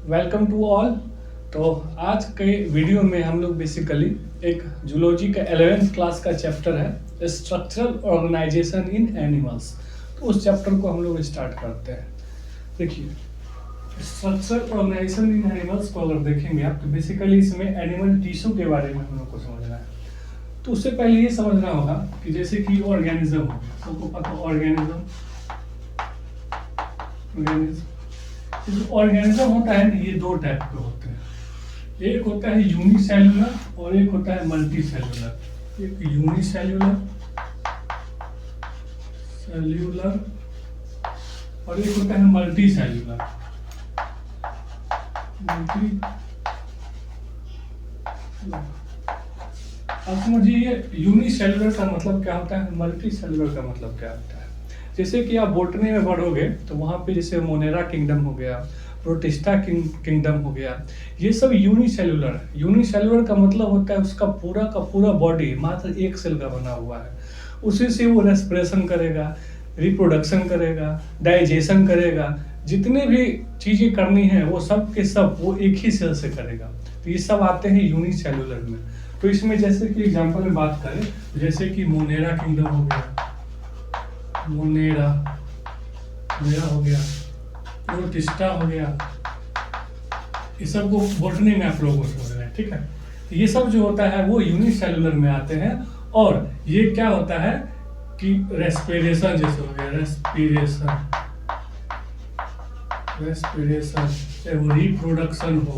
Welcome to all. तो आज के वीडियो में हम लोग बेसिकली एक जूलॉजी का 11th क्लास का चैप्टर है स्ट्रक्चरल ऑर्गेनाइजेशन इन एनिमल्स। तो उस चैप्टर को हम लोग स्टार्ट करते हैं। देखिए, स्ट्रक्चरल ऑर्गेनाइजेशन इन एनिमल्स को अगर देखेंगे आप तो बेसिकली इसमें एनिमल टिश्यू के बारे में हम लोग को समझना है। तो उससे पहले ये समझना होगा कि जैसे कि ऑर्गेनिज्म हो गया, सबको पता ऑर्गेनिज्म ऑर्गेनिज्म होता है ना, ये दो टाइप के होते हैं। एक होता है यूनिसेल्युलर और एक होता है मल्टी सेल्युलर। एक यूनिसेल्युलर सेल्युलर और एक होता है मल्टी सेल्युलर। अब समझिए यूनिसेल्युलर का मतलब क्या होता है, मल्टी सेल्युलर का मतलब क्या होता है। जैसे कि आप बोटनी में पढ़ोगे तो वहाँ पे जैसे मोनेरा किंगडम हो गया, प्रोटिस्टा किंगडम हो गया, ये सब यूनिसेल्युलर है। यूनिसेल्युलर का मतलब होता है उसका पूरा बॉडी मात्र एक सेल का बना हुआ है। उसी से वो रेस्पिरेशन करेगा, रिप्रोडक्शन करेगा, डाइजेशन करेगा, जितने भी चीज़ें करनी है वो सब के सब वो एक ही सेल से करेगा। तो ये सब आते हैं यूनिसेल्युलर में। तो इसमें जैसे कि एग्जाम्पल में बात करें, जैसे कि मोनेरा किंगडम हो गया, मोनेरा हो गया, प्रोटिस्टा हो गया, ये सब को बोटनी में आप लोगों को समझ रहे हैं, ठीक है। तो ये सब जो होता है वो यूनिसेल्युलर में आते हैं। और ये क्या होता है कि रेस्पिरेशन जैसे हो गया, रेस्पिरेशन चाहे वो रिप्रोडक्शन हो,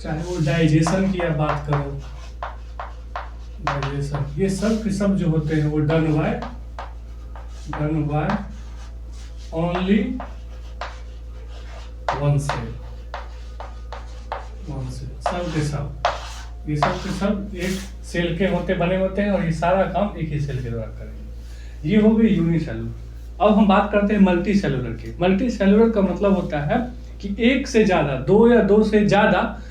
चाहे वो डाइजेशन की आप बात करो, डाइजेशन, ये सब के सब जो होते हैं वो done by only one cell. सब के सब, ये सब के सब एक सेल के बने होते हैं और ये सारा काम एक ही सेल के द्वारा करेंगे। ये हो गई यूनिसेल्युलर। अब हम बात करते हैं मल्टी सेल्युलर की। मल्टी सेल्युलर का मतलब होता है कि एक से ज्यादा, दो या दो से ज्यादा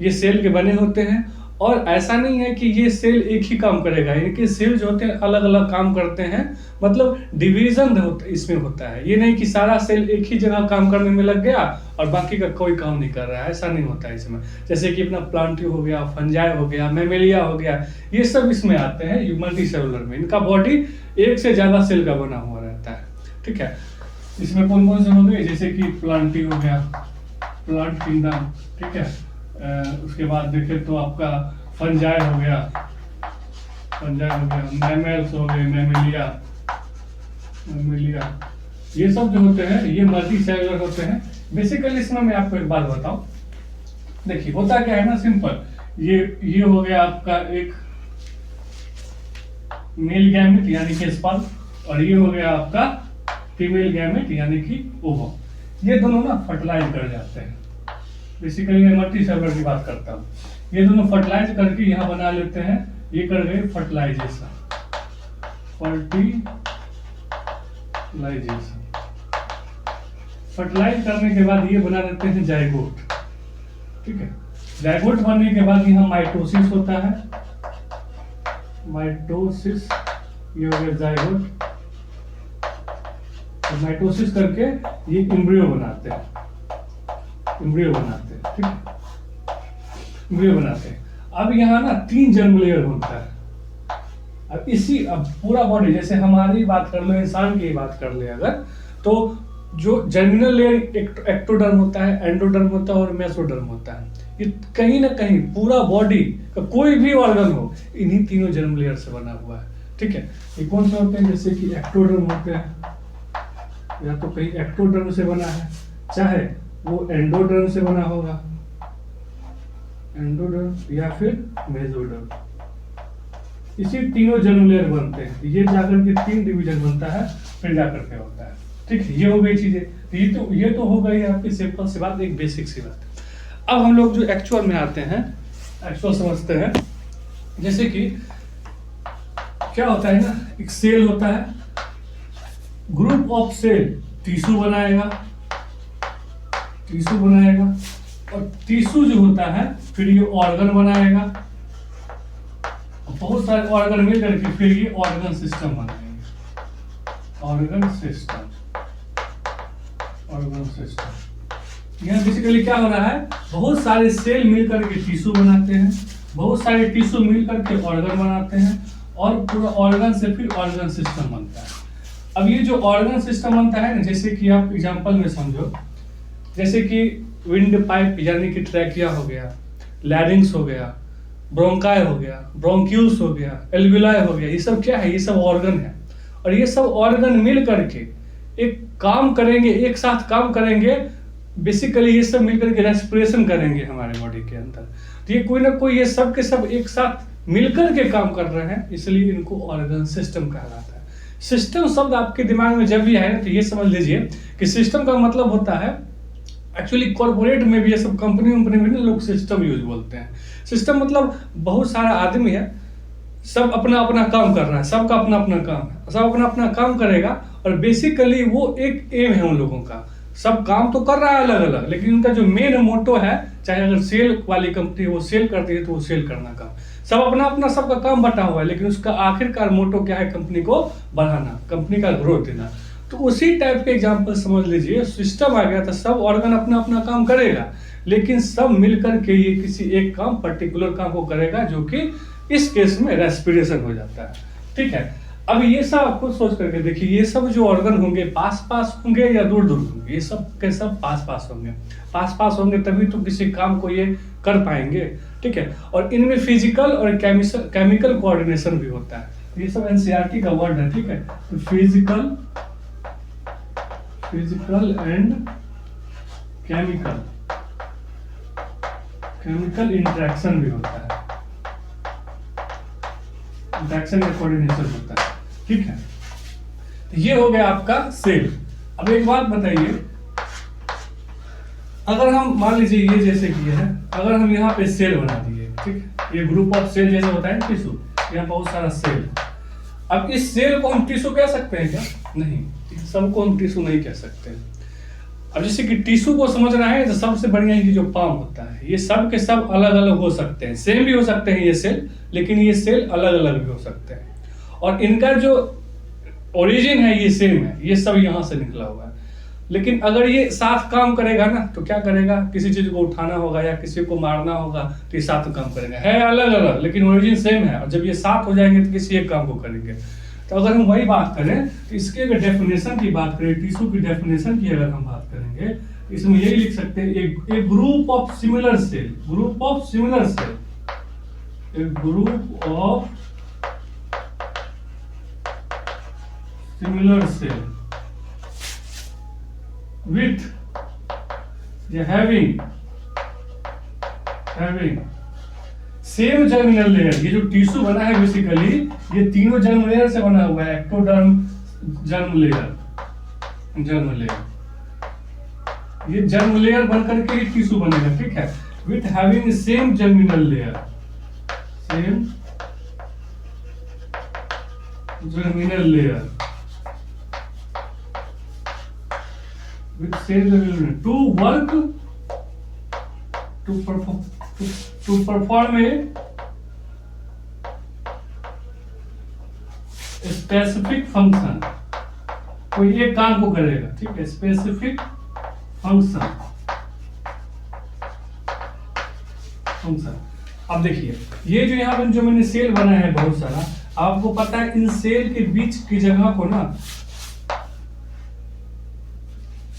ये सेल के बने होते हैं। और ऐसा नहीं है कि ये सेल एक ही काम करेगा, इनके सेल जो होते हैं अलग अलग काम करते हैं, मतलब डिवीजन इसमें होता है। ये नहीं कि सारा सेल एक ही जगह काम करने में लग गया और बाकी का कोई काम नहीं कर रहा है, ऐसा नहीं होता है इसमें। जैसे कि अपना प्लांटियो हो गया, फंजाई हो गया, मैमेलिया हो गया, ये सब इसमें आते हैं मल्टी सेलुलर में। इनका बॉडी एक से ज्यादा सेल का बना हुआ रहता है, ठीक है। इसमें कौन कौन से हो गए, जैसे कि प्लांटियो हो गया, प्लांट किंगडम, ठीक है। उसके बाद देखें तो आपका फंजाई हो गया, मैमल्स हो गए, मैमेलिया, ये सब जो होते हैं ये मल्टी सेलुलर होते हैं। बेसिकली इसमें मैं आपको एक बात बताऊं, देखिए होता क्या है ना, सिंपल, ये हो गया आपका एक मेल गैमेट यानी कि स्पर्म, और ये हो गया आपका फीमेल गैमेट यानी कि ओवम। ये दोनों ना फर्टिलाइज कर जाते हैं। बेसिकली मैं मल्टी सेलुलर की बात करता हूँ। ये दोनों फर्टिलाइज करके यहाँ बना लेते हैं, ये कर गए फर्टिलाइजेशन। फर्टिलाइज करने के बाद ये बना देते हैं जाइगोट, ठीक है। जाइगोट बनने के बाद यहाँ माइटोसिस होता है, माइटोसिस, ये हो गया जाइगोट। तो माइटोसिस करके ये एम्ब्रियो बनाते हैं, ठीक है, एम्ब्रियो बनाते हैं। अब यहाँ ना 3 जर्म लेयर होता है। अब पूरा बॉडी, जैसे हमारी बात कर लो, इंसान की बात कर ले अगर, तो जो जर्मिनल लेयर एक्टोडर्म होता है, एंडोडर्म होता है और मेसोडर्म होता है। ये कहीं ना कहीं पूरा बॉडी का कोई भी ऑर्गन हो इन्हीं तीनों जर्म लेयर से बना हुआ है, ठीक है। ये कौन से होते हैं, जैसे कि एक्टोडर्म होते हैं, या तो कहीं एक्टोडर्म से बना है, चाहे वो एंडोडर्म से बना होगा, एंडोडर्म या फिर मेसोडर्म। इसी तीनों जर्म लेयर बनते हैं, ये जाकर के 3 डिवीजन बनता है, फिर जाकर के होता है, ठीक है। ये हो गई चीजें। ये तो हो गई आपकी सिंपल सी बात, एक बेसिक सी बात। अब हम लोग जो एक्चुअल में आते हैं, एक्चुअल समझते हैं। जैसे कि क्या होता है ना, एक सेल होता है, ग्रुप ऑफ सेल टिश्यू बनाएगा, और टिश्यू जो होता है फिर ये ऑर्गन बनाएगा, बहुत सारे ऑर्गन मिल करके फिर ये ऑर्गन सिस्टम बनाएंगे, ऑर्गन सिस्टम। Organ system. यहाँ बेसिकली क्या हो रहा है, बहुत सारे सेल मिलकर के टिश्यू बनाते हैं, बहुत सारे टिश्यू मिलकर के ऑर्गन बनाते हैं, और पूरा ऑर्गन से फिर ऑर्गन सिस्टम बनता है। अब ये जो ऑर्गन सिस्टम बनता है ना, जैसे कि आप एग्जांपल में समझो, जैसे कि विंड पाइप यानी कि ट्रैकिया हो गया, लैरिंग्स हो गया, ब्रोंकाई हो गया, ब्रोंक्यूल्स हो गया, एल्विलाई हो गया, ये सब क्या है, ये सब ऑर्गन है। और ये सब ऑर्गन मिल करके एक काम करेंगे, एक साथ काम करेंगे। बेसिकली ये सब मिलकर के रेस्पिरेशन करेंगे हमारे बॉडी के अंदर। तो ये कोई ना कोई, ये सब के सब एक साथ मिलकर के काम कर रहे हैं, इसलिए इनको ऑर्गन सिस्टम कहलाता है। सिस्टम शब्द आपके दिमाग में जब भी आए ना, तो ये समझ लीजिए कि सिस्टम का मतलब होता है, एक्चुअली कॉर्पोरेट में भी, ये सब कंपनी में ना लोग सिस्टम यूज बोलते हैं। सिस्टम मतलब बहुत सारा आदमी है, सब अपना अपना काम कर रहा है, सबका अपना अपना काम है, सब अपना अपना काम करेगा, और बेसिकली वो एक एम है उन लोगों का। सब काम तो कर रहा है अलग अलग, लेकिन उनका जो मेन मोटो है, चाहे अगर सेल वाली कंपनी वो सेल करती है तो वो सेल करना काम, सब अपना अपना सबका काम बटा हुआ है, लेकिन उसका आखिरकार मोटो क्या है, कंपनी को बढ़ाना, कंपनी का ग्रोथ देना। तो उसी टाइप के एग्जाम्पल समझ लीजिए, सिस्टम आ गया था, सब ऑर्गन अपना अपना काम करेगा, लेकिन सब मिलकर के ये किसी एक काम, पर्टिकुलर काम को करेगा, जो कि इस केस में रेस्पिरेशन हो जाता है। ठीक है, अब ये सब आपको सोच करके देखिए, ये सब जो ऑर्गन होंगे पास पास होंगे या दूर दूर होंगे, ये सब के सब पास पास होंगे। पास पास होंगे तभी तो किसी काम को ये कर पाएंगे। ठीक है, और इनमें फिजिकल और केमिकल कोऑर्डिनेशन भी होता है। ये सब एनसीईआरटी का वर्ड है। ठीक है, तो फिजिकल एंड केमिकल इंटरेक्शन भी होता है, इंटरेक्शन या कोऑर्डिनेशन होता है। ठीक है, तो ये हो गया आपका सेल। अब एक बात बताइए, अगर हम मान लीजिए ये जैसे किए हैं, अगर हम यहाँ पे सेल बना दिए, ठीक है, ये ग्रुप ऑफ सेल जैसे होता है टिश्यू, यहाँ बहुत सारा सेल। अब इस सेल को हम टिश्यू कह सकते हैं क्या? नहीं, सबको हम टिश्यू नहीं कह सकते। अब जैसे कि टिश्यू को समझना है तो सबसे बढ़िया ये जो पाम होता है, ये सब के सब अलग अलग हो सकते हैं, सेम भी हो सकते हैं ये सेल, लेकिन ये सेल अलग अलग भी हो सकते हैं, और इनका जो ओरिजिन है ये सेम है, ये सब यहाँ से निकला हुआ है। लेकिन अगर ये साथ काम करेगा ना, तो क्या करेगा, किसी चीज को उठाना होगा या किसी को मारना होगा, तो ये साथ काम करेगा, है अलग अलग लेकिन ओरिजिन सेम है, और जब ये साथ हो जाएंगे तो किसी एक काम को करेंगे। तो अगर हम वही बात करें, तो इसके अगर डेफिनेशन की बात करें, टिश्यू की डेफिनेशन की अगर हम बात करेंगे, तो इसमें यही लिख सकते हैं, एक ग्रुप ऑफ सिमिलर सेल, एक group of similar cell with having same germinal layer. ये जो टिश्यू बना है बेसिकली ये तीनों जर्म लेयर से बना हुआ है, एक्टोडर्म, जर्म लेयर, ये जर्म लेयर बनकर के टिश्यू बनेगा। ठीक है, with having same germinal layer, with same jurminal to work to perform a specific function, कोई एक काम को करेगा। ठीक है, स्पेसिफिक फंक्शन। अब देखिए ये जो यहाँ पर जो मैंने सेल बना है बहुत सारा, आपको पता है इन सेल के बीच की जगह को ना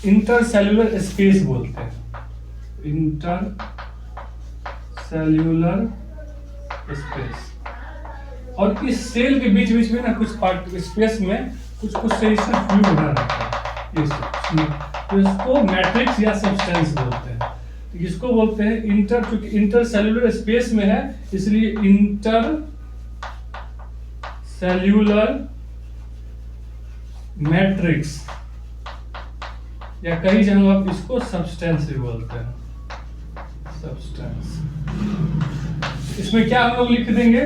इंटरसेल्युलर स्पेस बोलते हैं, इंटरसेल्युलर स्पेस। और इस सेल के बीच बीच में ना कुछ पार्ट स्पेस में कुछ से इसमें फ्लूइड बना रहता है, तो इसको मैट्रिक्स या सब्सटेंस बोलते हैं। तो इसको बोलते हैं क्योंकि इंटरसेल्युलर स्पेस में है इसलिए इंटरसेल्युलर मैट्रिक्स, या कई जगह आप इसको सब्सटेंस भी बोलते हैं, सब्सटेंस। इसमें क्या हम लोग लिख देंगे,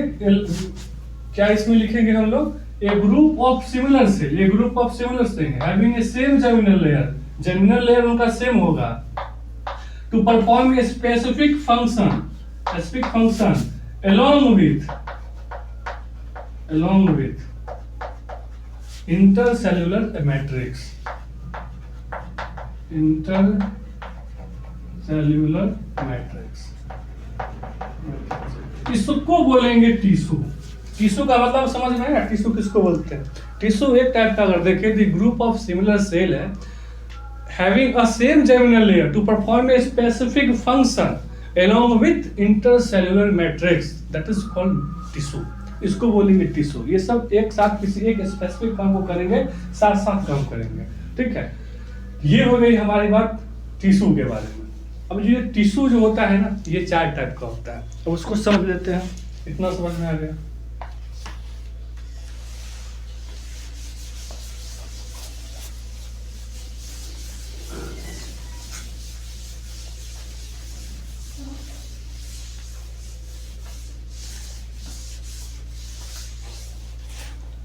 क्या इसमें लिखेंगे हम लोग, a group of similar cell, a group of similar cell having a same germinal layer, germinal layer उनका सेम होगा, to perform a specific function along with intercellular matrix, intercellular matrix, इसको बोलेंगे टिश्यू। टिश्यू का मतलब समझ में आया? Tissue किसको बोलते हैं? टिश्यू एक टाइप का, अगर देखें, the group of similar cell है having a same germinal layer to perform a specific function along with intercellular matrix, that is called tissue। इसको बोलेंगे टिश्यू। ये सब एक साथ किसी एक स्पेसिफिक काम को करेंगे, साथ साथ काम करेंगे, ठीक है। ये हो गई हमारी बात टिश्यू के बारे में। अब ये टिश्यू जो होता है ना, ये 4 टाइप का होता है, तो उसको समझ लेते हैं। इतना समझ में आ गया?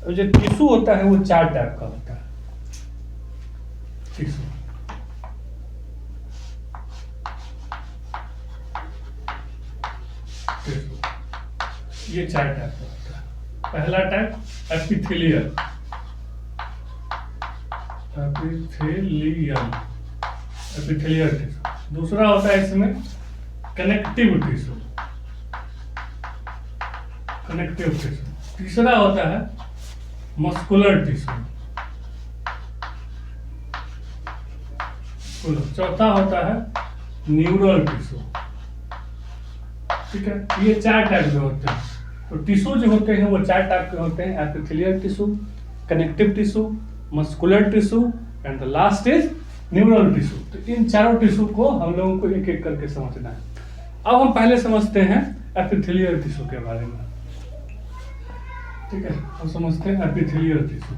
जो टिश्यू होता है वो 4 टाइप का होता है। टिश्यू ये 4 टाइप का होता है। पहला टाइप एपिथेलियल टिश्यू। दूसरा होता है इसमें कनेक्टिव टिश्यू। तीसरा होता है मस्कुलर टिश्यू। चौथा होता है न्यूरल टिश्यू, ठीक है। ये 4 टाइप के होते हैं। तो टिश्यू जो होते हैं वो 4 टाइप के होते हैं, epithelial tissue, connective tissue, muscular tissue and the last is neural tissue. तो इन चारों टिश्यू को हम लोगों को एक एक करके समझना है। अब हम पहले समझते हैं एपिथेलियल टिश्यू के बारे में, ठीक है। हम समझते हैं epithelial tissue.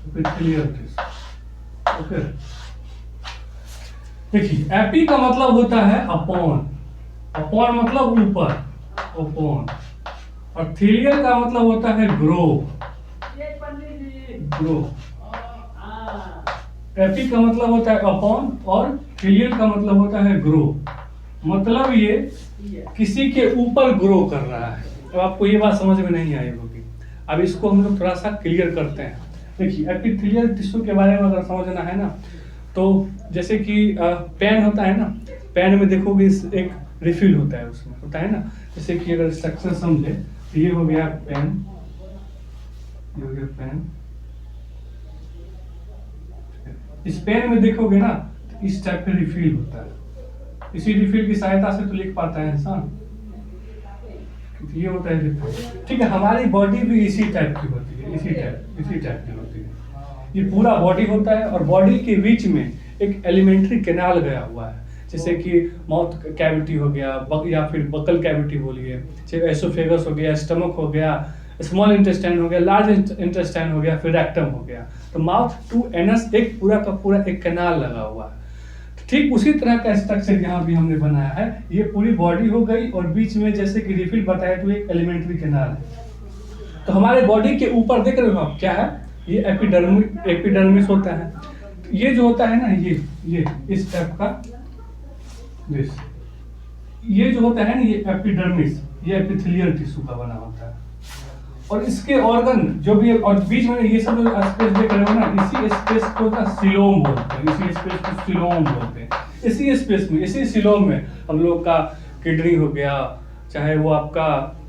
Epithelial tissue, okay. देखिए, एपी का मतलब होता है अपॉन, अपॉन मतलब ऊपर, अपॉन। और थीलियल का मतलब होता है ग्रो, ग्रो। एपी का मतलब होता है अपॉन और थीलियल का मतलब होता है ग्रो। मतलब ये किसी के ऊपर ग्रो कर रहा है। अब आपको ये बात समझ में नहीं आई होगी, अब इसको हम लोग थोड़ा सा क्लियर करते हैं। देखिए, एपिथेलियल टिश्यू के बारे में अगर समझना है ना, तो जैसे कि पेन होता है ना, पेन में देखोगे एक रिफिल होता है, उसमें होता है ना। जैसे कि अगर स्ट्रक्चर समझे तो ये हो गया पेन, ये हो गया पेन। इस पेन में देखोगे ना तो इस टाइप का रिफिल होता है। इसी रिफिल की सहायता से तो लिख पाता है इंसान। ये होता है रिफिल, ठीक है। हमारी बॉडी भी इसी टाइप की होती है, इसी टाइप की होती है। ये पूरा बॉडी होता है और बॉडी के बीच में एक एलिमेंट्री कैनाल गया हुआ है, जैसे कि माउथ कैविटी हो गया, या फिर बकल कैविटी बोलिए, चाहे एसोफेगस हो गया, स्टमक हो गया, स्मॉल इंटेस्टाइन हो गया, लार्ज इंटेस्टाइन हो गया, फिर रेक्टम हो गया। तो माउथ टू एनस एक पूरा का पूरा एक कैनाल लगा हुआ है। ठीक उसी तरह का स्ट्रक्चर यहाँ भी हमने बनाया है। ये पूरी बॉडी हो गई और बीच में जैसे कि रिफिल बताया तो एक एलिमेंट्री कैनाल है। तो हमारे बॉडी के ऊपर देख रहे हो आप क्या है, ये एपिडर्मिस होता है। ये जो होता है ना, ये इस टाइप का, ये जो होता है ना, ये एपिडर्मिस, ये एपिथेलियल टिश्यू का बना होता है। और इसके ऑर्गन जो भी, और बीच में ये सब स्पेस देख रहे हो ना, इसी स्पेस को ना सिलोम बोलते हैं, इसी स्पेस को सिलोम बोलते हैं। इसी स्पेस में, इसी सिलोम में हम लोग का किडनी हो गया, चाहे वो आपका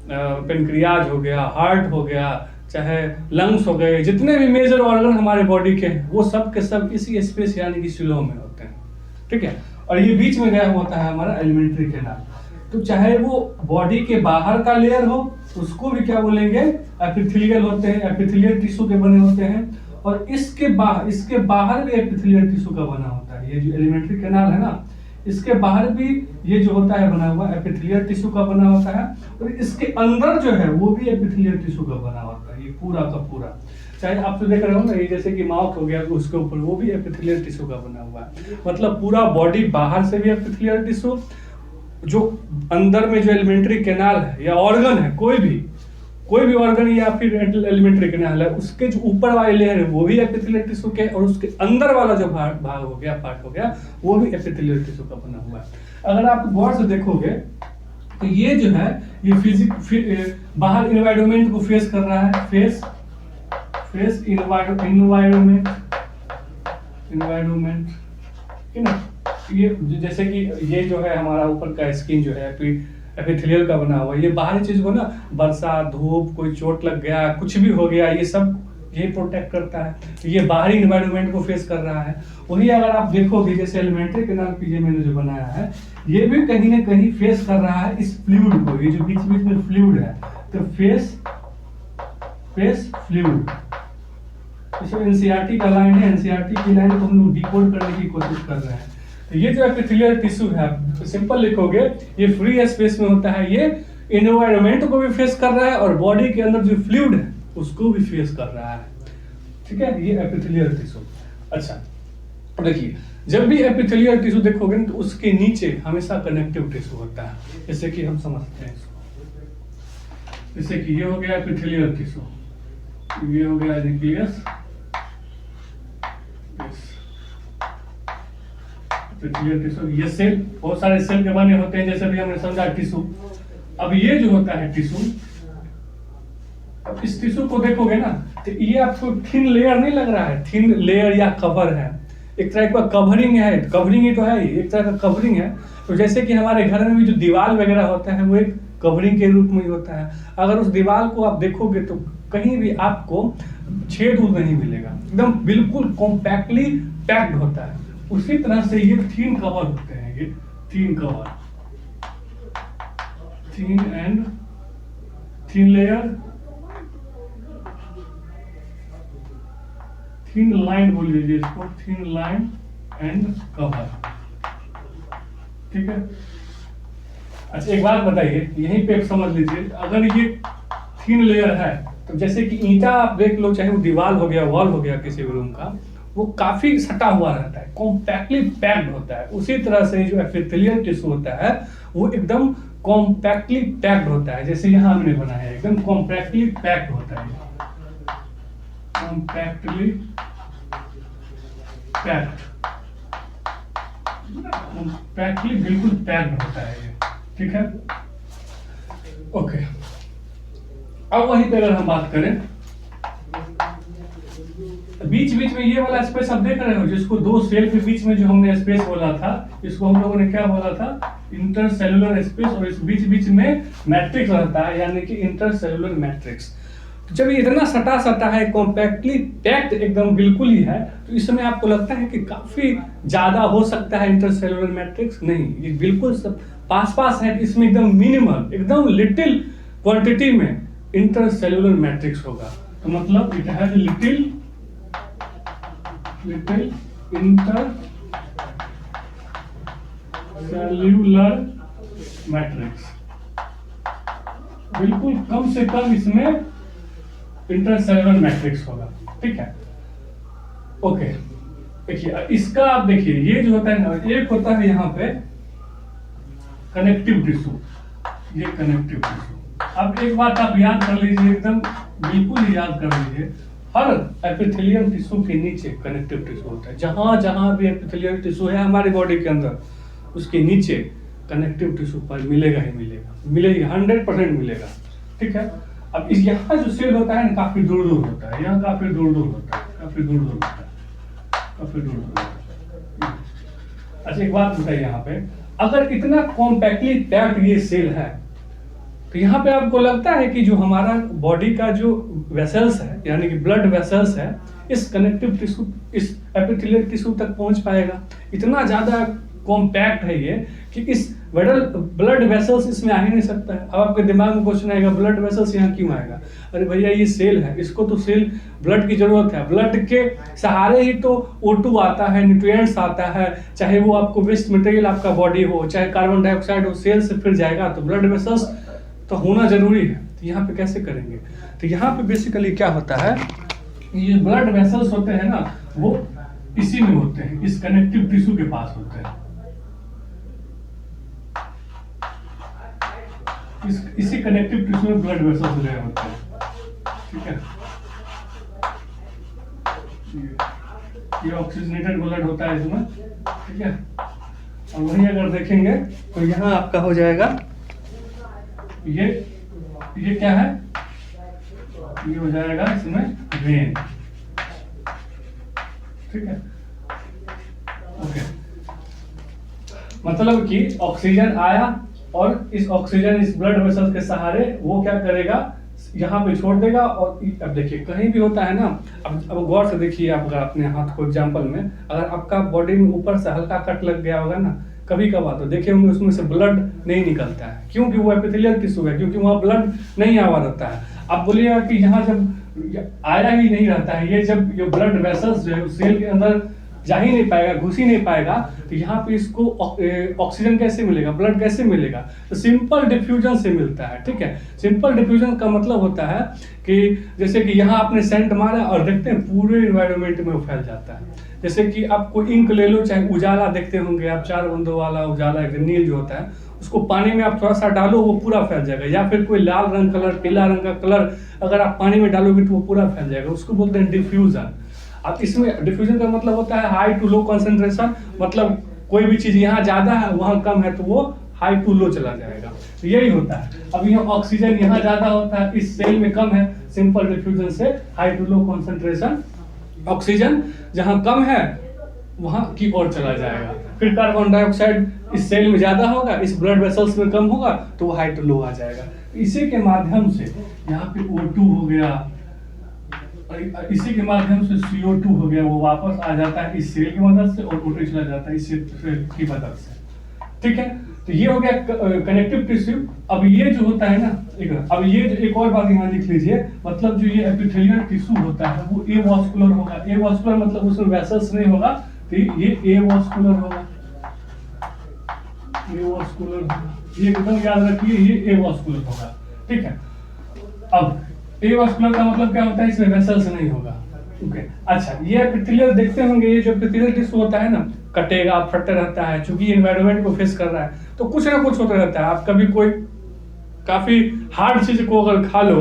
पेनक्रियाज हो गया, हार्ट हो गया, चाहे लंग्स हो गए, जितने भी मेजर ऑर्गन हमारे बॉडी के हैं वो सब के सब इसी स्पेस यानी कि सिलोम में होते हैं, ठीक है। और ये बीच में गया होता है हमारा एलिमेंट्री कैनाल। तो चाहे वो बॉडी के बाहर का लेयर हो, उसको भी क्या बोलेंगे, एपिथेलियल होते हैं, एपिथेलियल टिश्यू के बने होते हैं। और इसके बाहर भी एपिथेलियल टिश्यू का बना होता है। ये जो एलिमेंट्री कैनाल है ना, इसके बाहर भी ये जो होता है बना हुआ एपिथेलियल टिश्यू का बना होता है। और इसके अंदर जो है वो भी एपिथेलियल टिश्यू का बना होता है, ये पूरा का पूरा। चाहे आप तो देख रहे हो ना, ये जैसे कि माउथ हो गया, तो उसके ऊपर वो भी एपिथेलियल टिश्यू का बना हुआ है। मतलब पूरा बॉडी बाहर से भी एपिथेलियल टिश्यू, जो अंदर में जो एलिमेंट्री कैनाल है या ऑर्गन है, कोई भी ऑर्गन या फिर एलिमेंट्री कैनाल है, उसके जो ऊपर वाले लेयर है वो भी एपिथेलियल टिश्यू के, और उसके अंदर वाला जो भाग हो गया, पार्ट हो गया, वो भी एपिथेलियल टिश्यू का बना हुआ है। अगर आप गौर से देखोगे तो ये जो है, ये बाहर इन्वायरमेंट को फेस कर रहा है, फेस इन्वायरमेंट, ठीक है ना। ये जैसे कि ये जो है हमारा ऊपर का स्किन जो है एपिथेलियल का बना हुआ है, ये बाहरी चीज को ना बरसात, धूप, कोई चोट लग गया, कुछ भी हो गया, ये सब ये प्रोटेक्ट करता है। तो ये बाहरी इन्वायरमेंट को फेस कर रहा है। वही अगर आप देखोगे जैसे एलिमेंट्री कैनाल पे ये मैंने जो बनाया है, ये भी कहीं ना कहीं फेस कर रहा है इस फ्लूइड को, ये जो बीच बीच में फ्लूइड है, तो फेस फ्लूइड। इसमें एनसीईआरटी का लाइन है, एनसीईआरटी की लाइन को हम लोग डिकोड करने की कोशिश कर रहे हैं। तो ये जो एपिथेलियल टिश्यू है, तो सिंपल लिखोगे, ये फ्री स्पेस में होता है, ये एनवायरनमेंट को भी फेस कर रहा है और बॉडी के अंदर जो फ्लूइड है उसको भी फेस कर रहा है, ठीक है। ये एपिथेलियल टिश्यू। अच्छा देखिए, जब भी एपिथेलियल टिश्यू देखोगे तो उसके नीचे हमेशा कनेक्टिव टिश्यू होता है, जैसे कि हम समझते हैं इसको। जैसे कि ये हो गया एपिथेलियल टिश्यू, ये हो गया न्यूक्लियस, ये सेल, बहुत सारे सेल के बने होते हैं, जैसे भी हमने समझा टिश्यू। अब ये जो होता है टिश्यू, अब इस टिश्यू को देखोगे ना तो ये आपको थिन लेयर नहीं लग रहा है, थिन लेयर या कवर है, एक तरह का कवरिंग है, कवरिंग ही तो है, एक तरह का कवरिंग है। तो जैसे कि हमारे घर में भी जो दीवार वगैरह होता है वो एक कवरिंग के रूप में ही होता है। अगर उस दीवार को आप देखोगे तो कहीं भी आपको छेद नहीं मिलेगा, एकदम बिल्कुल कॉम्पैक्टली पैक्ड होता है। उसी तरह से ये थीन कवर होते हैं, ये thin cover, thin and thin layer, thin line बोल लीजिए इसको, थीन लाइन एंड कवर, ठीक है। अच्छा एक बात बताइए, यहीं पे समझ लीजिए, अगर ये थीन लेयर है तो जैसे कि ईंटा आप देख लो, चाहे वो दीवार हो गया, वॉल हो गया किसी भी रूम का, वो काफी सटा हुआ रहता है, कॉम्पैक्टली पैक्ड होता है। उसी तरह से जो एपिथेलियल टिश्यू होता है वो एकदम कॉम्पैक्टली पैक्ड होता है, जैसे यहाँ हमने बनाया है, एकदम कॉम्पैक्टली पैक्ड होता है, कॉम्पैक्टली पैक्ड, कॉम्पैक्टली बिल्कुल पैक्ड होता है ये, ठीक है। ओके, अब वहीं पे अगर हम बात करें, बीच बीच में ये वाला स्पेस आप देख रहे हो, जिसको दो सेल के बीच में जो हमने स्पेस बोला था, इसको हम लोगों ने क्या बोला था, इंटरसेलुलर स्पेस, और इस बीच बीच में मैट्रिक्स रहता है, यानी कि इंटरसेलुलर मैट्रिक्स। तो जब ये इतना सटा सटा है, कॉम्पैक्टली पैक्ड एकदम बिल्कुल ही है, तो इसमें आपको लगता है कि काफी ज्यादा हो सकता है इंटरसेलुलर मैट्रिक्स, नहीं, ये बिल्कुल सब पास पास है, इसमें एकदम मिनिमल, एकदम लिटिल क्वांटिटी में इंटरसेलुलर मैट्रिक्स होगा। तो मतलब it has little intercellular matrix, बिल्कुल कम से कम इसमें इंटरसेल्युलर मैट्रिक्स होगा, ठीक है। ओके, देखिए इसका आप देखिए, ये जो होता है ना, एक होता है यहाँ पे कनेक्टिव टिश्यू, ये कनेक्टिव टिश्यू। अब एक बात आप याद कर लीजिए, एकदम बिल्कुल ही याद कर लीजिए, हर एपिथेलियल टिश्यू के नीचे कनेक्टिव टिश्यू होता है। जहां जहां भी एपिथेलियल टिश्यू है हमारी बॉडी के अंदर, उसके नीचे कनेक्टिव टिश्यू पर मिलेगा ही मिलेगा, 100% मिलेगा, ठीक है। अब इस यहाँ जो सेल होता है ना, काफी दूर दूर होता है, यहाँ काफी दूर दूर होता है, काफी दूर दूर होता है, काफी दूर दूर होता है। अच्छा एक बात बताइए, यहाँ पे अगर इतना कॉम्पैक्टली पैक्ड ये सेल है, तो यहाँ पे आपको लगता है कि जो हमारा बॉडी का जो वेसल्स है, यानी कि ब्लड वेसल्स है, इस कनेक्टिव टिश्यू, इस एपिथेलियल टिश्यू तक पहुंच पाएगा? इतना ज्यादा कॉम्पैक्ट है ये कि इस ब्लड वेसल्स इसमें आ ही नहीं सकता है। अब आपके दिमाग में क्वेश्चन आएगा, ब्लड वेसल्स यहाँ क्यों आएगा? अरे भैया ये सेल है, इसको तो सेल ब्लड की जरूरत है, ब्लड के सहारे ही तो O2 आता है, न्यूट्रिएंट्स आता है, चाहे वो आपको वेस्ट मटेरियल आपका बॉडी हो, चाहे कार्बन डाइऑक्साइड हो, सेल से फिर जाएगा, तो ब्लड वेसल्स तो होना जरूरी है। तो यहाँ पे कैसे करेंगे? तो यहाँ पे बेसिकली क्या होता है, ये ब्लड वेसल्स होते हैं ना, वो इसी में होते हैं, इस कनेक्टिव टिश्यू के पास होते हैं, इसी कनेक्टिव टिश्यू में ब्लड वेसल्स रहे होते हैं, ठीक है। ये ऑक्सीजनेटेड ब्लड होता है इसमें, ठीक है। और वही अगर देखेंगे तो यहाँ आपका हो जाएगा ये ये क्या है, ये हो जाएगा इसमें वेन, ठीक है। ओके, मतलब कि ऑक्सीजन आया और इस ऑक्सीजन इस ब्लड वेसल्स के सहारे वो क्या करेगा, यहाँ पे छोड़ देगा। और अब देखिए कहीं भी होता है ना, अब गौर से देखिए आप, अगर अपने हाथ को एग्जांपल में, अगर आपका बॉडी में ऊपर से हल्का कट लग गया होगा ना, कभी कभार तो देखे होंगे उसमें से ब्लड नहीं निकलता है, क्योंकि वो एपिथेलियल टिश्यू है, क्योंकि वहाँ ब्लड नहीं आवा रहता है। अब बोलिएगा कि यहाँ जब आया ही नहीं रहता है, ये जब ये ब्लड वेसल्स जो है सेल के अंदर जा ही नहीं पाएगा, घुस ही नहीं पाएगा, तो यहाँ पे इसको ऑक्सीजन कैसे मिलेगा, ब्लड कैसे मिलेगा, तो सिंपल डिफ्यूजन से मिलता है, ठीक है। सिंपल डिफ्यूजन का मतलब होता है कि जैसे कि यहाँ आपने सेंट मारा और देखते हैं पूरे इन्वायरमेंट में वो फैल जाता है। जैसे कि आप कोई इंक ले लो, चाहे उजाला देखते होंगे आप, 4 बूंदों वाला उजाला, नील जो होता है, उसको पानी में आप थोड़ा सा डालो वो पूरा फैल जाएगा। या फिर कोई लाल रंग कलर, पीला रंग का कलर अगर आप पानी में डालोगे तो वो पूरा फैल जाएगा, उसको बोलते हैं डिफ्यूजन। अब इसमें डिफ्यूजन का मतलब होता है हाई टू लो कंसंट्रेशन, मतलब कोई भी चीज यहाँ ज्यादा है वहाँ कम है तो वो हाई टू लो चला जाएगा, तो यही होता है। अब यहाँ ऑक्सीजन यहाँ ज्यादा होता है, इस सेल में कम है, सिंपल डिफ्यूजन से high to low concentration oxygen जहाँ कम है वहां की ओर चला जाएगा। फिर कार्बन डाइऑक्साइड इस सेल में ज्यादा होगा, इस ब्लड वेसल्स में कम होगा, तो वो हाई टू लो आ जाएगा। इसी के माध्यम से यहाँ पे O2 हो गया, इसी के माध्यम से CO2 हो गया, वो वापस आ जाता है इस सेल की मदद से और O2 चला जाता है इस सेल की मदद से, ठीक है। तो ये हो गया कनेक्टिव टिश्यू। अब ये जो होता है ना, अब ये एक और बात यहाँ लिख लीजिए, मतलब जो ये एपिथेलियल टिश्यू होता है वो एवास्कुलर होगा। एवास्कुलर मतलब उसमें वेसल्स नहीं होगा, तो ये एवास्कुलर होगा, एवास्कुलर होगा, ये एकदम याद रखिए, ये एवास्कुलर होगा, ठीक है। अब एवास्कुलर का मतलब क्या होता है, इसमें वेसल्स नहीं होगा, ओके। अच्छा, ये एपिथेलियल देखते होंगे, ये जो एपिथेलियल टिश्यू होता है ना, कटेगा, फटता रहता है, चूंकि एनवायरनमेंट को फेस कर रहा है तो कुछ ना कुछ होता रहता है। आप कभी कोई काफी हार्ड चीज को अगर खा लो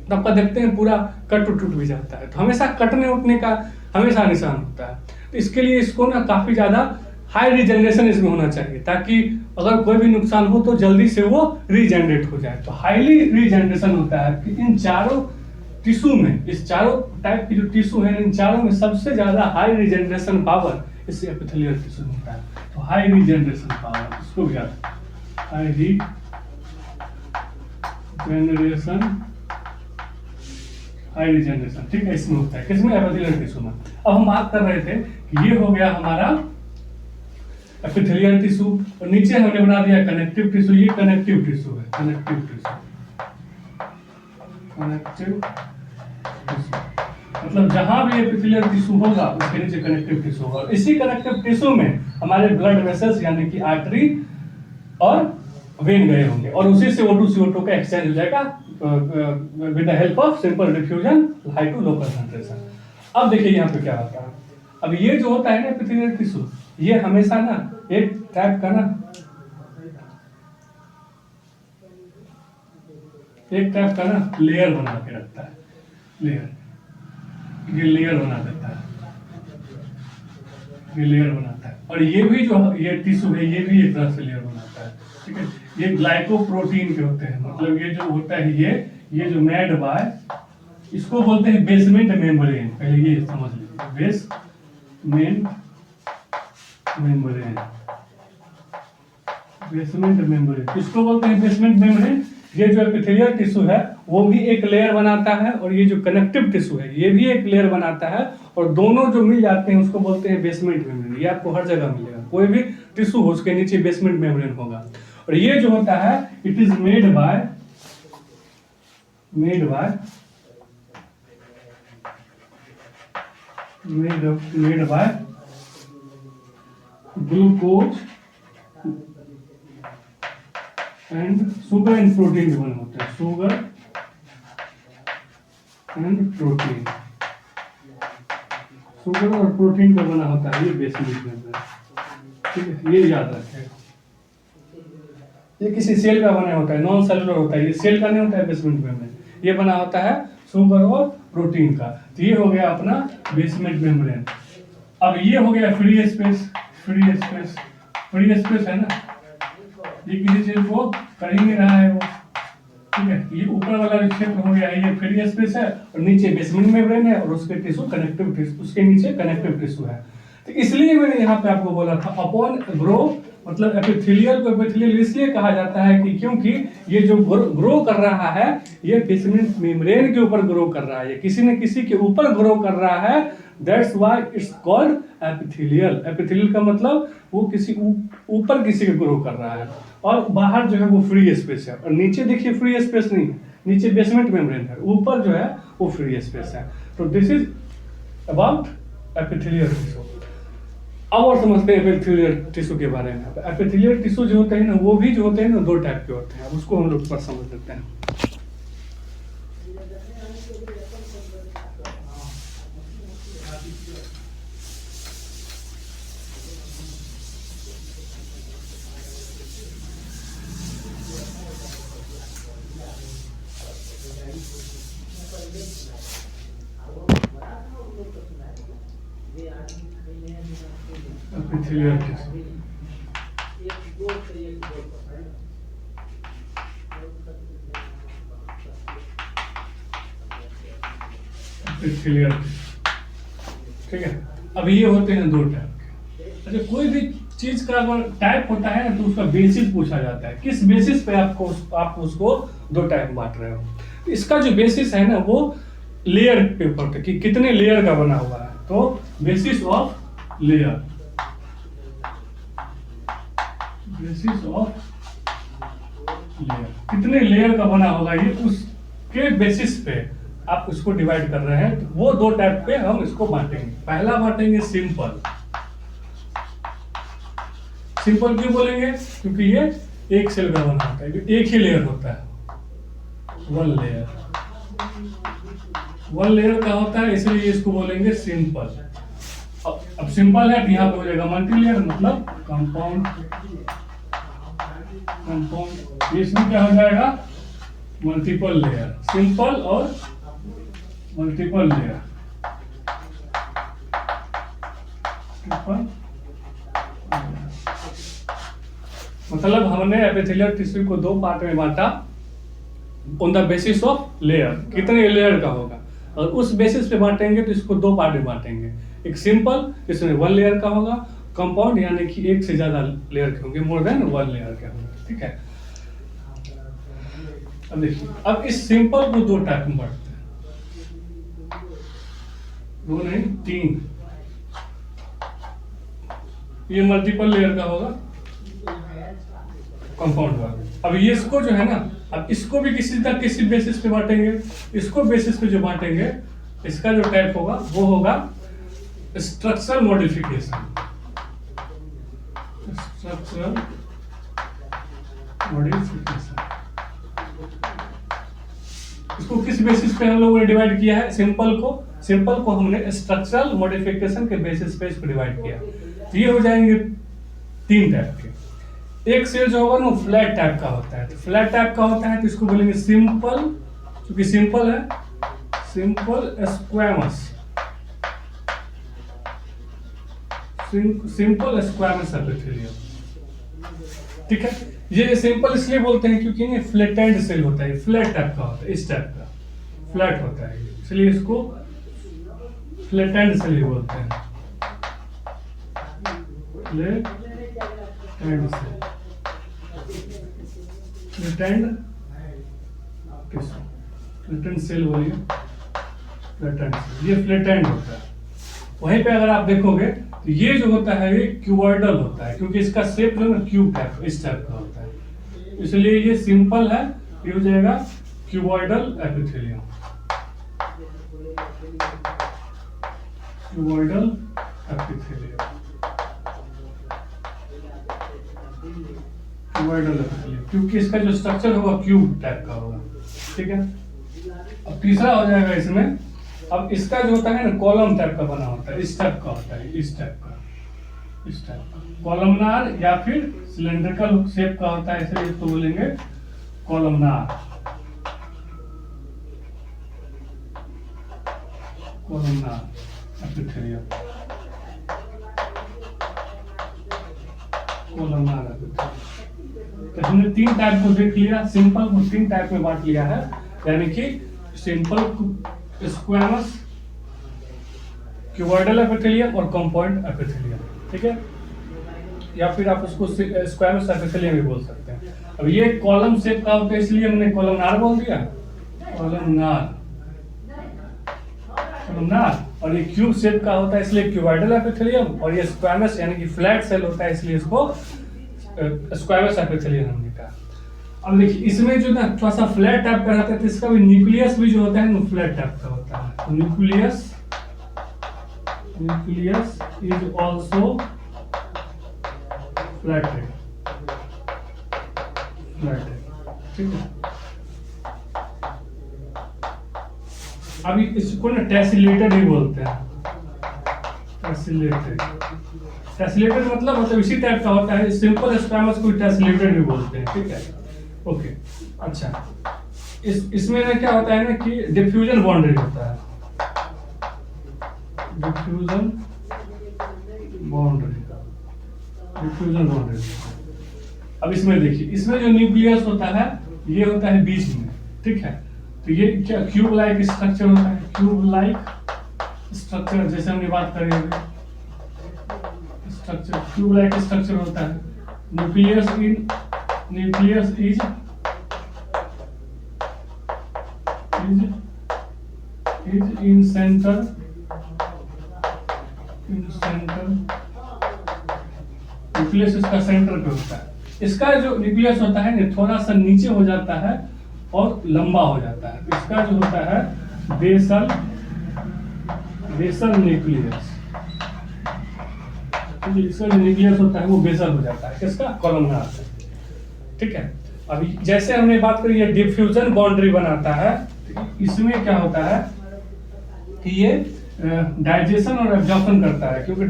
तो आपका देखते हैं पूरा कट टूट भी जाता है, तो हमेशा कटने उठने का हमेशा निशान होता है। तो इसके लिए इसको ना काफी ज्यादा हाई रिजेनरेशन इसमें होना चाहिए, ताकि अगर कोई भी नुकसान हो तो जल्दी से वो रीजनरेट हो जाए। तो हाईली रीजनरेशन होता है कि इन चारों टिश्यू में, इस चारों टाइप की जो टिश्यू है, इन चारों में सबसे ज्यादा हाई रिजेनरेशन पावर इस एपिथेलियल टिश्यू में होता है। तो हाई रीजनरेशन पावर, इसको भी याद, हाई रीजनरेशन, हाई रीजनरेशन, ठीक है, इसमें होता है, किसमें, एपिथेलियल टिश्यू में। अब हम बात कर रहे थे कि ये हो गया हमारा एपिथेलियल टिश्यू, और नीचे हमने बना दिया कनेक्टिव टिश्यू। ये कनेक्टिव टिश्यू है, कनेक्टिव टिश्यू, कनेक्टिव टिश्यू मतलब जहां भी एपिथेलियल टिश्यू होगा उसके नीचे कनेक्टिव टिश्यू होगा। और इसी कनेक्टिव टिश्यू में हमारे ब्लड वेसल्स यानी कि आर्टरी और वेन गए होंगे, और उसी से O2 CO2 का एक्सचेंज हो जाएगा with the help of simple diffusion, high to low concentration. अब देखिए यहाँ पे क्या होता है। अब ये जो होता है ना एपिथेलियल टिश्यू, ये हमेशा ना एक टाइप का ना, एक टाइप का ना लेयर बना के रखता है, लेयर, ये लेयर बना देता है, ये लेयर बनाता है। और ये भी जो ये टिश्यू है ये भी एक तरह से लेयर बनाता है, ठीक है। ये ग्लाइकोप्रोटीन के होते हैं, मतलब ये जो होता है ये जो मेड बाय, इसको बोलते हैं बेसमेंट मेम्ब्रेन। पहले ये समझ लीजिए, बेसमेंट मेम्ब्रेन, बेसमेंट मेम्ब्रेन, इसको बोलते हैं बेसमेंट मेम्ब्रेन। ये जो एपिथेलियल टिश्यू है वो भी एक लेयर बनाता है, और ये जो कनेक्टिव टिश्यू है ये भी एक लेयर बनाता है, और दोनों जो मिल जाते हैं उसको बोलते हैं बेसमेंट मेम्ब्रेन। ये आपको हर जगह मिलेगा, कोई भी टिश्यू हो उसके नीचे बेसमेंट मेम्ब्रेन होगा। और ये जो होता है it is made by glucose and sugar and protein भी बने होते हैं, शुगर एंड प्रोटीन, शुगर और प्रोटीन का बना होता है ये बेसमेंट मेम्ब्रेन, ठीक है। ये याद रखें, ये किसी सेल का बना होता है, नॉन सेलुलर होता है, ये सेल का नहीं होता है बेसमेंट मेम्ब्रेन, ये बना होता है शुगर और प्रोटीन का। तो ये हो गया अपना बेसमेंट मेम्ब्रेन। अब ये हो गया फ्री स्पेस, फ्री स्पेस है ना, ये किसी चीज को कर ही नहीं रहा है वो, ठीक है। ये ऊपर वाला जो क्षेत्र हो गया है ये फ्री स्पेस है, और नीचे बेसमेंट मेम्ब्रेन है, और उसके टिश्यू कनेक्टिव टिश्यू, उसके नीचे कनेक्टिव टिश्यू है। तो इसलिए मैंने यहाँ पे आपको बोला था अपॉन ग्रो, मतलब एपिथेलियल को एपिथेलियल इसलिए कहा जाता है कि क्योंकि ये जो ग्रो कर रहा है ये बेसमेंट मेम्ब्रेन के ऊपर ग्रो कर रहा है, ये किसी न किसी के ऊपर ग्रो कर रहा है, that's why it's called epithelial. Epithelial का मतलब वो किसी ऊपर किसी के ग्रो कर रहा है, और बाहर जो है वो फ्री स्पेस है, और नीचे देखिए फ्री स्पेस नहीं है, नीचे बेसमेंट मेम्ब्रेन है, ऊपर जो है वो फ्री स्पेस है। तो this is about epithelial tissue. अब और समझते हैं एपिथेलियल टिश्यू के बारे में। एपिथेलियल टिश्यू जो होते हैं ना, वो भी जो होते हैं ना दो टाइप के होते हैं, उसको हम लोग पर समझ लेते हैं। एपिथेलियल टिश्यू एपिथेलियल टिश्यू, ठीक है। अब ये होते हैं दो टाइप के। अच्छा, कोई भी चीज का अगर टाइप होता है ना तो उसका बेसिस पूछा जाता है, किस बेसिस पे आप उसको दो टाइप में बांट रहे हो। इसका जो बेसिस है ना वो लेयर पे ऊपर कि कितने लेयर का बना हुआ है, तो basis of layer, basis of layer, कितने लेयर का बना होगा ये, उसके बेसिस पे आप उसको डिवाइड कर रहे हैं। तो वो दो टाइप पे हम इसको बांटेंगे। पहला बांटेंगे सिंपल। सिंपल क्यों बोलेंगे? क्योंकि ये एक सेल का बना होता है, एक ही लेयर होता है, वन लेयर, वन लेयर का होता है, इसलिए इसको बोलेंगे सिंपल। अब सिंपल है तो यहाँ पे हो जाएगा मल्टी लेयर, मतलब कंपाउंड, कंपाउंड। इसमें क्या हो जाएगा? मल्टीपल लेयर, सिंपल और मल्टीपल लेयर, मतलब हमने एपिथेलियल टिश्यू को दो पार्ट में बांटा on the basis of layer, कितने लेयर का होगा, और उस बेसिस पे बांटेंगे तो इसको दो पार्ट में बांटेंगे। एक सिंपल जिसमें वन लेयर का होगा, कंपाउंड यानी कि एक से ज्यादा लेयर के होंगे, मोर देन वन लेयर के होंगे, ठीक है। अब देखिए, अब इस सिंपल को दो टाइप में बांटते हैं, दो नहीं तीन। ये मल्टीपल लेयर का होगा कंपाउंड वाला। अब ये इसको जो है ना, अब इसको भी किसी बेसिस पे बांटेंगे। इसको बेसिस पे जो बांटेंगे, इसका जो टाइप होगा वो होगा स्ट्रक्चरल मॉडिफिकेशन, स्ट्रक्चरल मॉडिफिकेशन। इसको किस बेसिस पे हम लोगों ने डिवाइड किया है? सिंपल को हमने स्ट्रक्चरल मॉडिफिकेशन के बेसिस पे इसको डिवाइड किया। तो ये हो जाएंगे तीन टाइप के। एक सेल जो होगा ना फ्लैट टाइप का होता है, तो फ्लैट टाइप का होता है तो इसको बोलेंगे सिंपल, क्योंकि सिंपल है, simple squamous, simple squamous epithelium, ठीक है। ये सिंपल इसलिए बोलते हैं क्योंकि ये फ्लैटेंड सेल होता है, फ्लैट टाइप का होता है, इस टाइप का फ्लैट होता है, इसलिए इसको फ्लैटेंड सेल बोलते हैं, फ्लैटेंड सेल, फ्लैटेंड सेल बोलिए, फ्लैटेंड सेल, ये फ्लैटेंड होता है। वहीं पे अगर आप देखोगे तो ये जो होता है ये क्यूबॉइडल होता है, क्योंकि इसका शेप जो है क्यूब टाइप, इस टाइप का होता है, इसलिए ये सिंपल है, ये हो जाएगा cuboidal epithelium, cuboidal epithelium, cuboidal epithelium, क्योंकि इसका जो स्ट्रक्चर होगा क्यूब टाइप का होगा, ठीक है। अब तीसरा हो जाएगा इसमें, अब इसका जो होता है ना कॉलम टाइप का बना होता है, इस टाइप का होता है, इस टाइप का, इस टाइप का कॉलमनार या फिर सिलेंड्रिकल शेप का होता है, इसलिए इसको बोलेंगे columnar, columnar epithelium, columnar epithelium. तो हमने 3 टाइप को देख लिया, सिंपल को 3 टाइप में बांट लिया है, यानी कि सिंपल स्क्वैमस, क्यूबॉइडल एपिथेलियम और कंपाउंड एपिथेलियम, ठीक है, या फिर आप उसको स्क्वैमस एपिथेलियम भी बोल सकते हैं। अब ये कॉलम शेप का होता है इसलिए हमने कॉलमनार बोल दिया, कॉलमनार, और ये क्यूब शेप का होता है इसलिए क्यूबॉइडल एपिथेलियम, और ये स्क्वैमस यानी कि फ्लैट सेल होता है इसलिए इसको स्क्वैमस एपिथेलियम हमने कहा। अब देखिए इसमें जो ना थोड़ा सा फ्लैट टाइप का रहता है, तो इसका भी न्यूक्लियस भी जो होता है ना फ्लैट टाइप का होता है। तो न्यूक्लियस इज आल्सो फ्लैटेड, ठीक है। अभी इसको ना टेसिलेटेड भी बोलते हैं, टेसिलेटेड मतलब इसी टाइप का होता है, सिंपल स्क्वैमस को टेसिलेटेड भी बोलते हैं, ठीक है, ओके। अच्छा, इसमें ना क्या होता है ना कि डिफ्यूजन बाउंड्री होता है, डिफ्यूजन बाउंड्री। अब इसमें देखिए, इसमें जो न्यूक्लियस होता है ये होता है बीच में, ठीक है। तो ये क्या क्यूब लाइक स्ट्रक्चर होता है, क्यूब लाइक स्ट्रक्चर, जैसे हमने बात करी अभी, स्ट्रक्चर क्यूब लाइक स्ट्रक्चर होता है। Nucleus is in centre, nucleus इसका सेंटर पे होता है। इसका जो न्यूक्लियस होता है ना थोड़ा सा नीचे हो जाता है और लंबा हो जाता है, इसका जो होता है बेसल न्यूक्लियस, इसका जो न्यूक्लियस होता है वो बेसल हो जाता है, किसका, कॉलमनार का, ठीक है। अभी जैसे हमने बात करी ये डिफ्यूजन बाउंड्री बनाता है, इसमें क्या होता है कि ये डाइजेशन और एब्जॉर्प्शन करता है, क्योंकि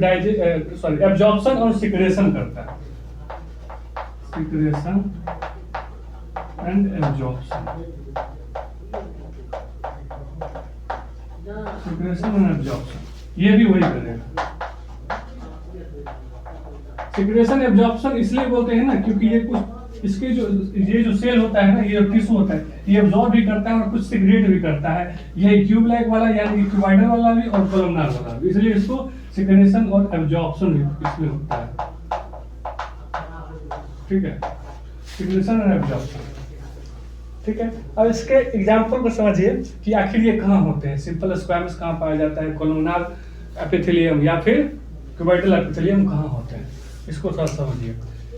एब्जॉर्प्शन और सिक्रेशन करता है, secretion and absorption, secretion and absorption, ये भी वही करेगा। सिक्रेशन एब्जॉर्प्शन इसलिए बोलते हैं ना क्योंकि ये कुछ इसके ये जो सेल होता है ना, ये टिश्यू होता है, ये एब्जॉर्ब भी करता है और कुछ सिक्रेट भी करता है, ये क्यूब लाइक वाला यानी कि क्यूबॉइडल वाला भी और कॉलमनार वाला भी, इसलिए इसको सिक्रेशन और एब्जॉर्प्शन इसमें होता है, ठीक है, सिक्रेशन और एब्जॉर्प्शन, ठीक है। अब इसके एग्जांपल को समझिए कि आखिर ये कहाँ होते हैं, सिंपल स्क्वैमस कहाँ पाया जाता है, कॉलमनार एपिथेलियम या फिर क्यूबॉइडल एपिथेलियम कहाँ होते हैं, इसको थोड़ा समझिए।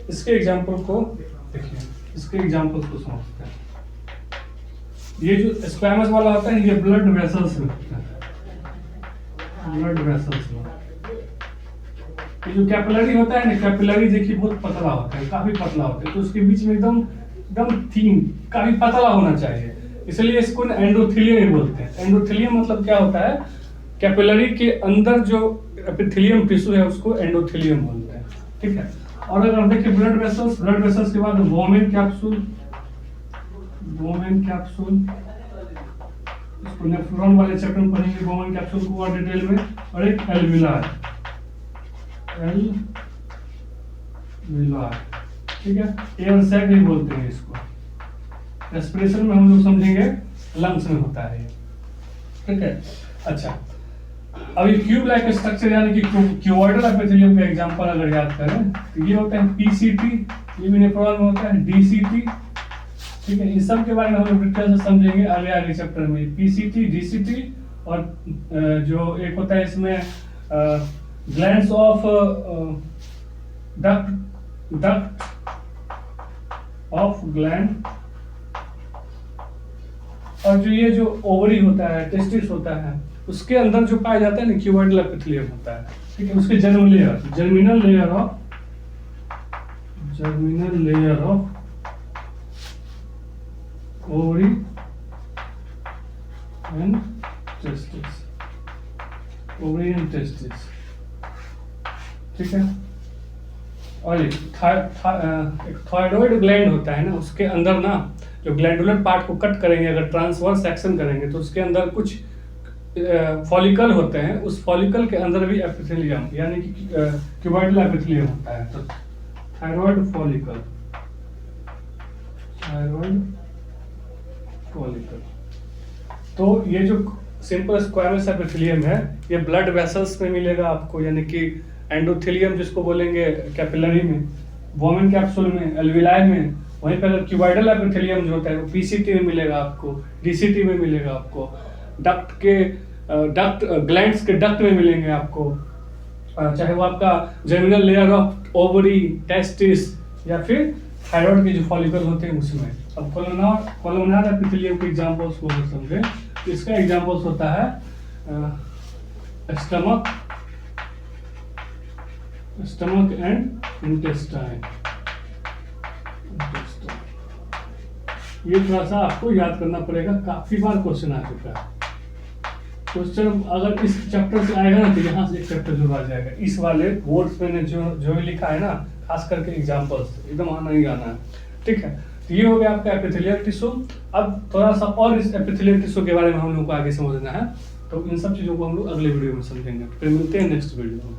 इसके एग्जांपल को देखिए, इसके एग्जांपल को समझते हैं। ये जो स्क्वैमस वाला होता है ये ब्लड वेसल्स में होता है, ब्लड वेसल्स में। ये जो कैपिलरी होता है ना, कैपिलरी देखिए बहुत पतला होता है, काफी पतला होता है, तो उसके बीच में एकदम थीन काफी पतला होना चाहिए, इसलिए इसको एंडोथेलियम ही बोलते हैं। एंडोथेलियम मतलब क्या होता है, कैपिलरी के अंदर जो एपिथेलियम टिश्यू है उसको एंडोथेलियम बोलते हैं, ठीक है। और अगर देखिए ब्लड वेसल्स के बाद वोमेन कैप्सूल, इसको नेफ्रॉन वाले चैप्टर में पढ़ेंगे वोमेन कैप्सूल को और डिटेल में, और एक एल्विलार, ठीक है, एयर सैक भी बोलते हैं इसको, रेस्पिरेशन में हम लोग समझेंगे लंग्स में होता है, ठीक है। अच्छा, अभी क्यूब लाइक स्ट्रक्चर यानी कि क्यूबॉइडल एपिथेलियम का एग्जांपल अगर याद करें तो ये होता है पीसीटी, ये भी नेफ्रॉन में होता है, डीसीटी, ठीक है। इन सब के बारे में हम डिटेल से समझेंगे आगे चैप्टर में, पीसीटी, डीसीटी, और जो एक होता है इसमें glands of duct of gland, और जो ये जो ओवरी होता है, टेस्टिस होता है, उसके अंदर जो पाया जाता है ना क्यूबॉइडल एपिथेलियम होता है, ठीक है। उसके germinal layer of ovary and testis, ठीक है। और एक थायराइड ग्लैंड होता है ना, उसके अंदर ना जो ग्लैंडुलर पार्ट को कट करेंगे, अगर ट्रांसवर्स सेक्शन करेंगे तो उसके अंदर कुछ फॉलिकल होते हैं, उस फॉलिकल के अंदर भी एपिथेलियम यानी कि क्यूबॉइडल एपिथेलियम होता है। तो थायराइड फॉलिकल, थायरॉइड फॉलिकल। तो ये जो सिंपल स्क्वायमस एपिथेलियम है, ये ब्लड वेसल्स में मिलेगा आपको, यानी कि एंडोथेलियम जिसको बोलेंगे कैपिलरी में, वोमेन कैप्सूल में, एल्विलाई में। वहीं पर क्यूबाइडल एपिथेलियम जो होता है वो पीसीटी में मिलेगा आपको, डीसीटी में मिलेगा आपको, डक्ट ग्लैंड्स के डक्ट में मिलेंगे आपको, चाहे वो आपका germinal layer of ovary, testis या फिर थायराइड के जो फॉलिकल होते हैं उसमें। अब कोलोनार एपिथेलियम के एग्जांपल्स को अगर समझें तो इसका एग्जांपल्स होता है स्टमक एंड इंटेस्टाइन। ये थोड़ा सा आपको याद करना पड़ेगा, काफी बार क्वेश्चन आ चुका है। क्वेश्चन अगर इस चैप्टर से आएगा ना तो यहाँ से एक चैप्टर जरूर आ जाएगा। इस वाले बोर्ड्स में जो लिखा है ना, खास करके एग्जांपल्स एकदम आना ही आना है, ठीक है। तो ये हो गया आपका एपिथेलियल टिश्यू। अब थोड़ा सा और इस एपिथेलियल टिश्यू के बारे में हम लोग को आगे समझना है, तो इन सब चीजों को हम लोग अगले वीडियो में समझेंगे। फिर मिलते हैं नेक्स्ट वीडियो में।